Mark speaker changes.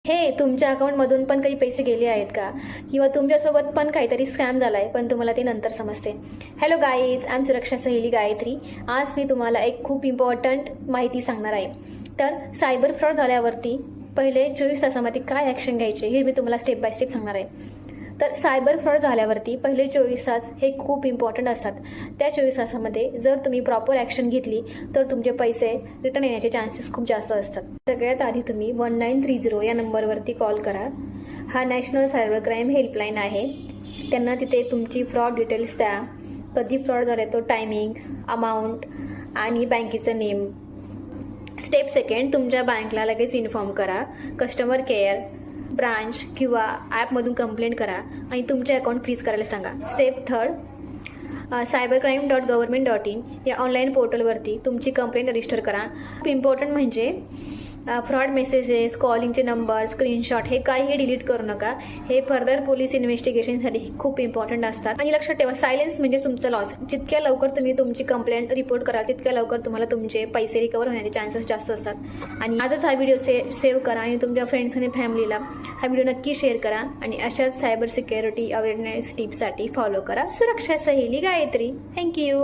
Speaker 1: हे तुमच्या अकाउंटमधून पण काही पैसे गेले आहेत का, किंवा तुमच्यासोबत पण काहीतरी स्कॅम झाला आहे पण तुम्हाला ते नंतर समजते. हॅलो गाईज, आय एम सुरक्षा सहेली गायत्री. आज मी तुम्हाला एक खूप इम्पॉर्टंट माहिती सांगणार आहे. तर सायबर फ्रॉड झाल्यावरती पहिले 24 तासामध्ये काय ॲक्शन घ्यायचे हे मी तुम्हाला स्टेप बाय स्टेप सांगणार आहे. तर सायबर फ्रॉड झाल्यावरती पहिले 24 तास हे खूप इम्पॉर्टंट असतात. त्या 24 तासामध्ये जर तुम्ही प्रॉपर ॲक्शन घेतली तर तुमचे पैसे रिटर्न येण्याचे चान्सेस खूप जास्त असतात. सगळ्यात आधी तुम्ही 1930 या नंबरवरती कॉल करा. हा नॅशनल सायबर क्राईम हेल्पलाईन आहे. त्यांना तिथे तुमची फ्रॉड डिटेल्स द्या. कधी फ्रॉड झाले तो टायमिंग, अमाऊंट आणि बँकेचं नेम. स्टेप सेकंड, तुमच्या बँकला लगेच इन्फॉर्म करा. कस्टमर केअर, ब्रांच किंवा ॲपमधून कंप्लेंट करा आणि तुमचे अकाउंट फ्रीज करायला सांगा. स्टेप थर्ड, cybercrime.government.in या ऑनलाईन पोर्टलवरती तुमची कंप्लेंट रजिस्टर करा. खूप इम्पॉर्टंट म्हणजे फ्रॉड मेसेजेस, कॉलिंगचे नंबर, स्क्रीनशॉट हे काहीही डिलीट करू नका. हे फर्दर पोलीस इन्व्हेस्टिगेशनसाठी खूप इम्पॉर्टंट असतात. आणि लक्षात ठेवा, सायलेन्स म्हणजे तुमचं लॉस. जितक्या लवकर तुम्ही तुमची कंप्लेंट रिपोर्ट कराल तितक्या लवकर तुम्हाला तुमचे पैसे रिकवर होण्याचे चान्सेस जास्त असतात. आणि आजच हा व्हिडिओ सेव्ह करा आणि तुमच्या फ्रेंड्स आणि फॅमिलीला हा व्हिडिओ नक्की शेअर करा. आणि अशाच सायबर सिक्युरिटी अवेअरनेस टिप्ससाठी फॉलो करा सुरक्षा सहेली गायत्री. थँक्यू.